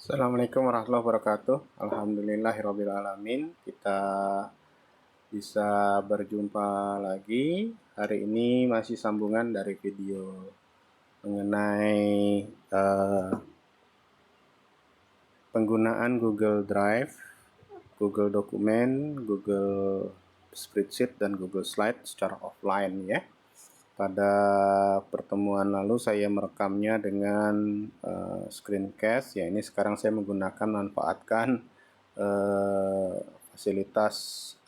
Assalamualaikum warahmatullahi wabarakatuh. Alhamdulillahirrabbilalamin. Kita bisa berjumpa lagi. Hari ini masih sambungan dari video mengenai penggunaan Google Drive, Google Dokumen, Google Spreadsheet, dan Google Slide secara offline ya. Pada pertemuan lalu saya merekamnya dengan screencast, ya ini sekarang saya manfaatkan fasilitas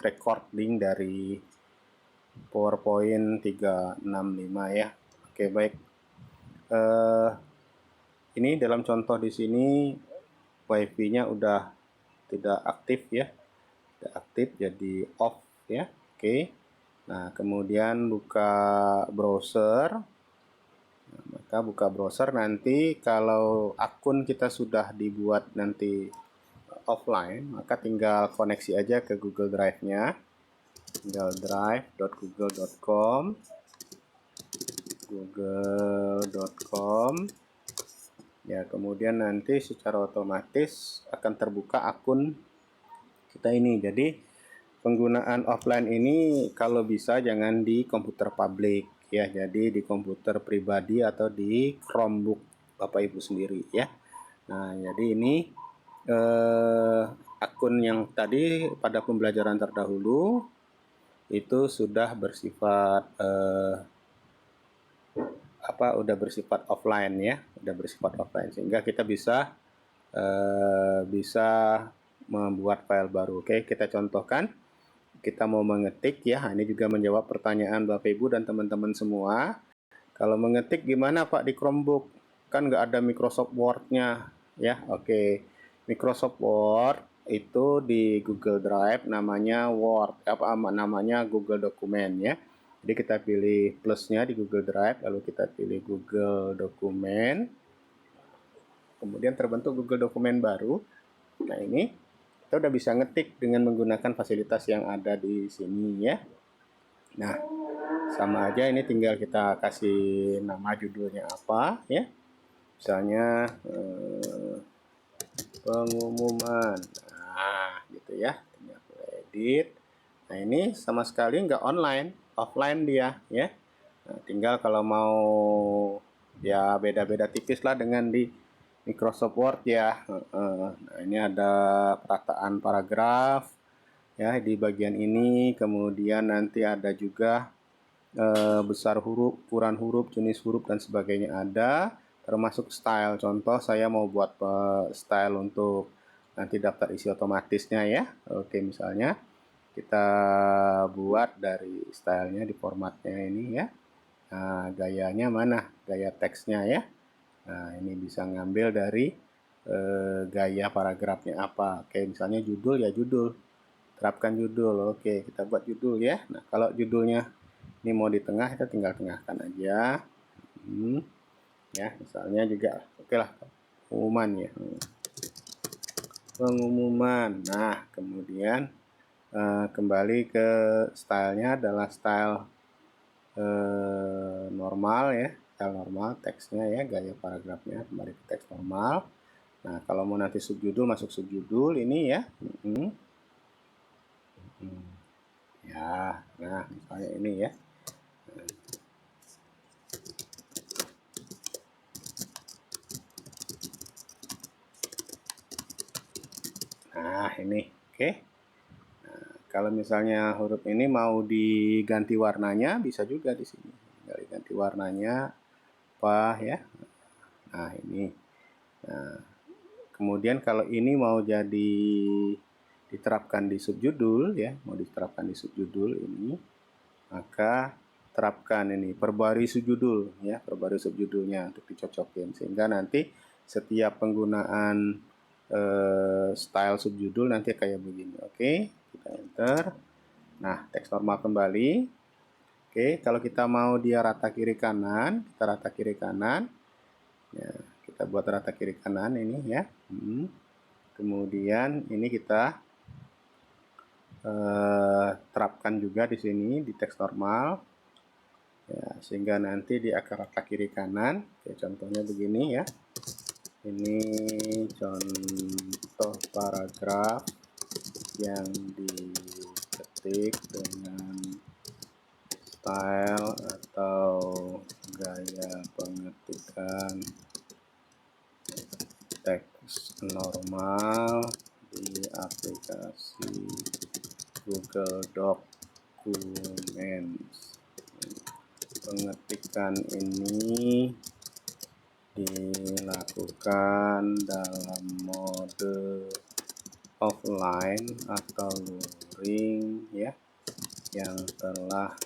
recording dari PowerPoint 365 ya. Oke, baik. Ini dalam contoh di sini WiFi-nya udah tidak aktif ya. Tidak aktif, jadi off ya. Oke. Nah, kemudian buka browser. Nah, maka buka browser, nanti kalau akun kita sudah dibuat nanti offline, maka tinggal koneksi aja ke Google Drive-nya. Tinggal drive.google.com, google.com. Ya, kemudian nanti secara otomatis akan terbuka akun kita ini. Jadi penggunaan offline ini kalau bisa jangan di komputer publik ya, jadi di komputer pribadi atau di Chromebook Bapak Ibu sendiri ya. Nah, jadi ini akun yang tadi pada pembelajaran terdahulu itu sudah bersifat udah bersifat offline ya, udah bersifat offline, sehingga kita bisa membuat file baru. Oke, kita contohkan. Kita mau mengetik ya, ini juga menjawab pertanyaan Bapak Ibu dan teman-teman semua. Kalau mengetik gimana Pak di Chromebook? Kan nggak ada Microsoft Word-nya ya. Oke, Microsoft Word itu di Google Drive namanya Word, namanya Google Dokumen ya. Jadi kita pilih plusnya di Google Drive, lalu kita pilih Google Dokumen. Kemudian terbentuk Google Dokumen baru. Nah, ini kita udah bisa ngetik dengan menggunakan fasilitas yang ada di sini ya. Nah, sama aja, ini tinggal kita kasih nama judulnya apa ya. Misalnya pengumuman. Nah, gitu ya. Tinggal edit. Nah, ini sama sekali nggak online, offline dia ya. Nah, tinggal kalau mau ya beda-beda tipis lah dengan di Microsoft Word ya. Nah, ini ada perataan paragraf ya di bagian ini, kemudian nanti ada juga besar huruf, ukuran huruf, jenis huruf, dan sebagainya ada, termasuk style. Contoh saya mau buat style untuk nanti daftar isi otomatisnya ya. Oke, misalnya kita buat dari stylenya di formatnya ini ya. Nah, gayanya mana? Gaya teksnya ya. Nah, ini bisa ngambil dari gaya paragrafnya apa. Oke, misalnya judul ya judul. Terapkan judul. Oke, kita buat judul ya. Nah, kalau judulnya ini mau di tengah, kita tinggal tengahkan aja. Ya, misalnya juga oke lah, pengumuman ya. Pengumuman. Nah, kemudian kembali ke stylenya adalah style normal ya, style normal, teksnya ya, gaya paragrafnya kembali ke teks normal. Nah, kalau mau nanti subjudul, masuk subjudul ini ya. Ya, nah misalnya ini ya. Nah, ini oke. Nah, kalau misalnya huruf ini mau diganti warnanya, bisa juga di sini. Tinggal diganti warnanya apa ya. Nah, ini. Nah, kemudian kalau ini mau jadi diterapkan di subjudul ya, mau diterapkan di subjudul ini, maka terapkan ini perbarui subjudul ya, perbarui subjudulnya untuk dicocokin, sehingga nanti setiap penggunaan style subjudul nanti kayak begini. Oke, kita enter. Nah, teks normal kembali. Oke, kalau kita mau dia rata kiri kanan, kita rata kiri kanan ya, kita buat rata kiri kanan ini ya. Kemudian ini kita terapkan juga di sini di teks normal ya, sehingga nanti di akar rata kiri kanan. Oke, contohnya begini ya. Ini contoh paragraf yang diketik dengan style atau gaya pengetikan teks normal di aplikasi Google Documents. Pengetikan ini dilakukan dalam mode offline atau luring ya, yang telah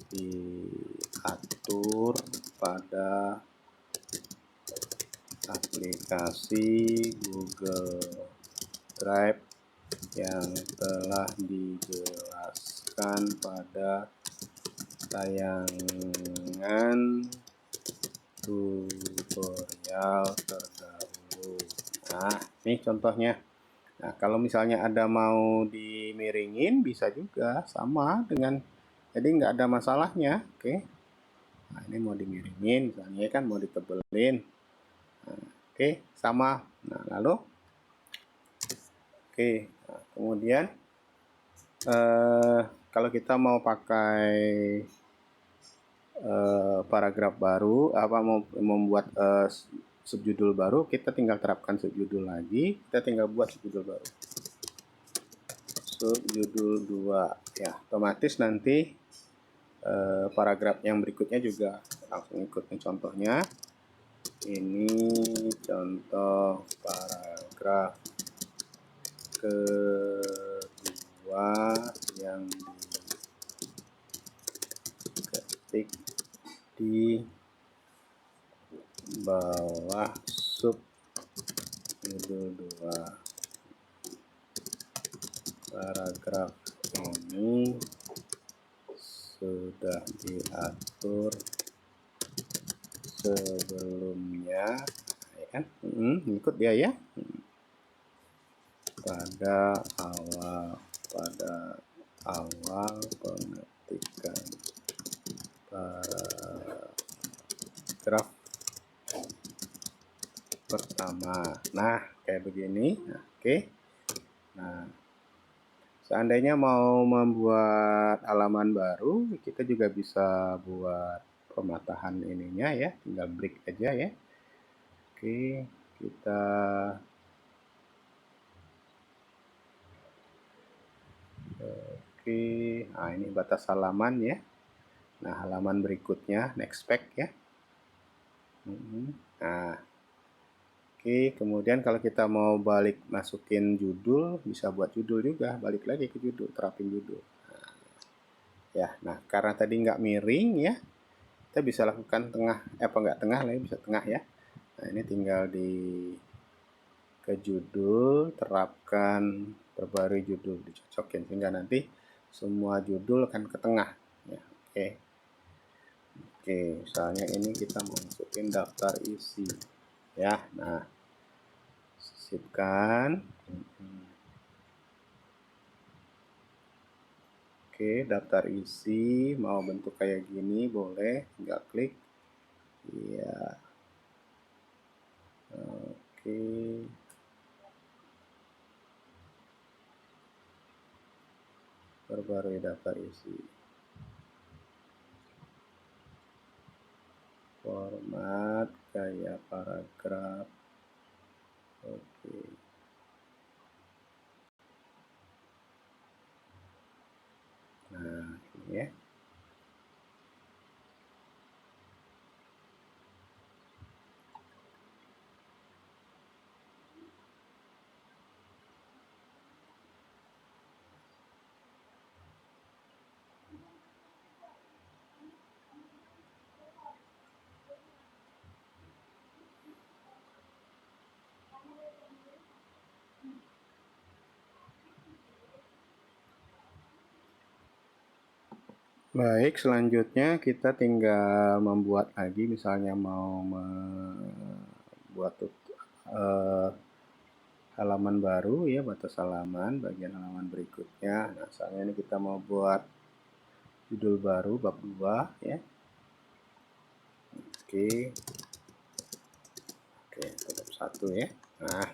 diatur pada aplikasi Google Drive yang telah dijelaskan pada tayangan tutorial terdahulu. Nah, ini contohnya. Nah, kalau misalnya ada mau dimiringin bisa juga sama dengan, jadi nggak ada masalahnya. Oke. Nah, ini mau dimiringin misalnya kan, mau ditebelin. Nah, oke, sama. Nah, lalu oke, nah, kemudian kalau kita mau pakai paragraf baru, apa mau membuat subjudul baru, kita tinggal terapkan subjudul lagi, kita tinggal buat subjudul baru. Subjudul 2 ya, otomatis nanti paragraf yang berikutnya juga langsung ikutin contohnya. Ini contoh paragraf kedua yang diketik di bawah subjudul 2. Paragraf ini sudah diatur sebelumnya, ya kan? Ikut dia ya. Pada awal pengetikan paragraf pertama. Nah, kayak begini. Nah, oke. Nah, seandainya mau membuat halaman baru, kita juga bisa buat pematahan ininya ya, tinggal break aja ya. Oke, kita nah ini batas halaman ya. Nah, halaman berikutnya next page ya. Nah, oke, kemudian kalau kita mau balik masukin judul, bisa buat judul juga, balik lagi ke judul, terapin judul. Nah, ya, nah karena tadi nggak miring ya, kita bisa lakukan tengah, nggak tengah lah, bisa tengah ya. Nah, ini tinggal ke judul, terapkan perbarui judul, dicocokin sehingga nanti semua judul akan ke tengah ya. Oke, misalnya ini kita mau masukin daftar isi ya. Nah, sisipkan. Oke, daftar isi mau bentuk kayak gini boleh, tinggal klik. Iya. Oke. Perbarui daftar isi. Format gaya paragraf. Oke. Nah, ini ya. Baik, selanjutnya kita tinggal membuat lagi, misalnya mau membuat halaman baru ya, batas halaman, bagian halaman berikutnya. Nah, misalnya ini kita mau buat judul baru bab 2 ya. Oke, Oke, tutup satu ya. Nah,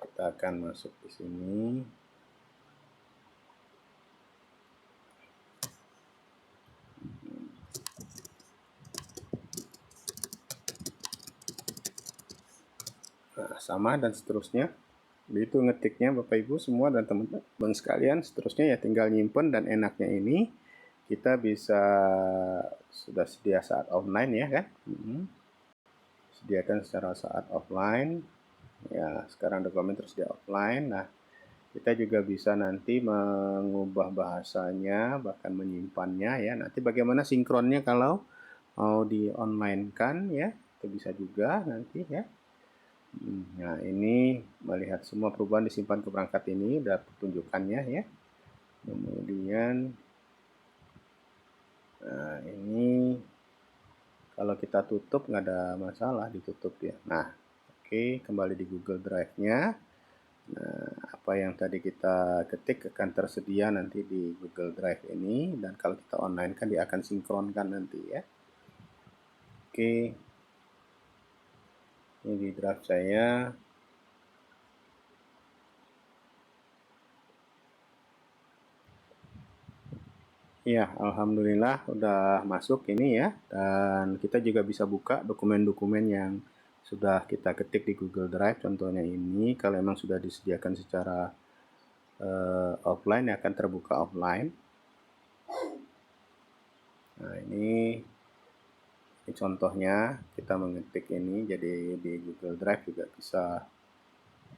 kita akan masuk di sini. Nah, sama dan seterusnya. Begitu ngetiknya Bapak Ibu semua dan teman-teman sekalian, seterusnya ya tinggal nyimpen, dan enaknya ini kita bisa sudah sedia saat offline ya kan. Sediakan secara saat offline. Ya, sekarang dokumen tersedia offline. Nah, kita juga bisa nanti mengubah bahasanya, bahkan menyimpannya ya. Nanti bagaimana sinkronnya kalau mau di online kan ya, itu bisa juga nanti ya. Nah, ini melihat semua perubahan disimpan ke perangkat ini, dan pertunjukannya ya. Kemudian, nah ini kalau kita tutup nggak ada masalah, ditutup ya. Nah, oke, kembali di Google Drive-nya. Nah, apa yang tadi kita ketik akan tersedia nanti di Google Drive ini, dan kalau kita online kan dia akan sinkronkan nanti ya. Oke, ini di drive saya. Ya, alhamdulillah udah masuk ini ya, dan kita juga bisa buka dokumen-dokumen yang sudah kita ketik di Google Drive. Contohnya ini, kalau memang sudah disediakan secara offline, akan terbuka offline. Nah, ini contohnya kita mengetik ini, jadi di Google Drive juga bisa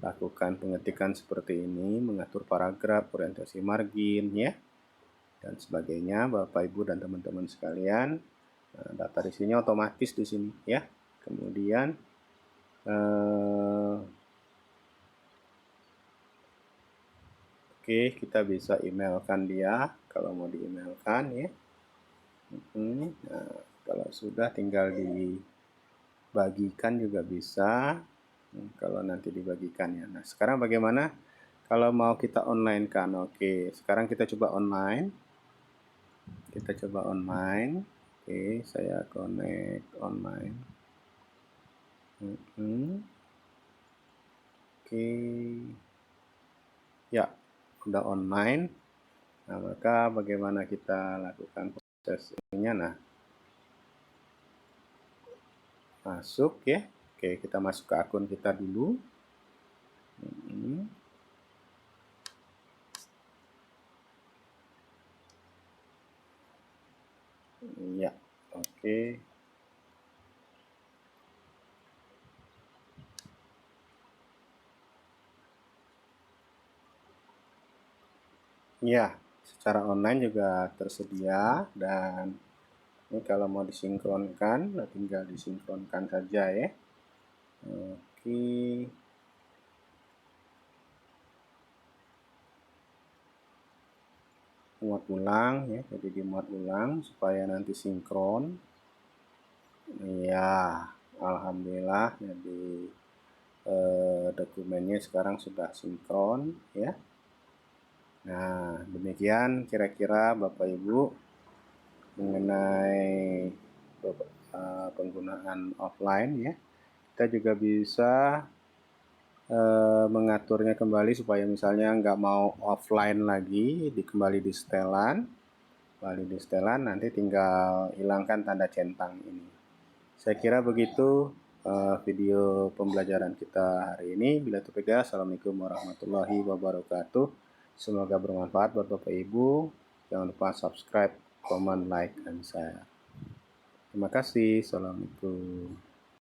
lakukan pengetikan seperti ini, mengatur paragraf, orientasi margin ya, dan sebagainya. Bapak Ibu dan teman-teman sekalian, data di sini otomatis di sini ya. Kemudian oke, kita bisa emailkan dia kalau mau di-emailkan ya. Nah, kalau sudah tinggal dibagikan juga bisa. Kalau nanti dibagikan ya. Nah, sekarang bagaimana kalau mau kita online kan? Oke, sekarang kita coba online. Kita coba online. Oke, saya connect online. Oke, ya udah online. Nah, maka bagaimana kita lakukan proses ininya? Nah, masuk ya. Oke, kita masuk ke akun kita dulu. Ya, oke. Ya, secara online juga tersedia, dan ini kalau mau disinkronkan, tinggal disinkronkan saja ya. Oke. Muat ulang ya, jadi dimuat ulang supaya nanti sinkron. Ya, alhamdulillah jadi dokumennya sekarang sudah sinkron ya. Nah, demikian kira-kira Bapak Ibu mengenai penggunaan offline ya. Kita juga bisa mengaturnya kembali supaya misalnya nggak mau offline lagi, kembali di setelan. Kembali di setelan, nanti tinggal hilangkan tanda centang ini. Saya kira begitu video pembelajaran kita hari ini. Bila taufiq, assalamualaikum warahmatullahi wabarakatuh. Semoga bermanfaat buat Bapak Ibu. Jangan lupa subscribe, comment, like, dan share. Terima kasih. Assalamualaikum.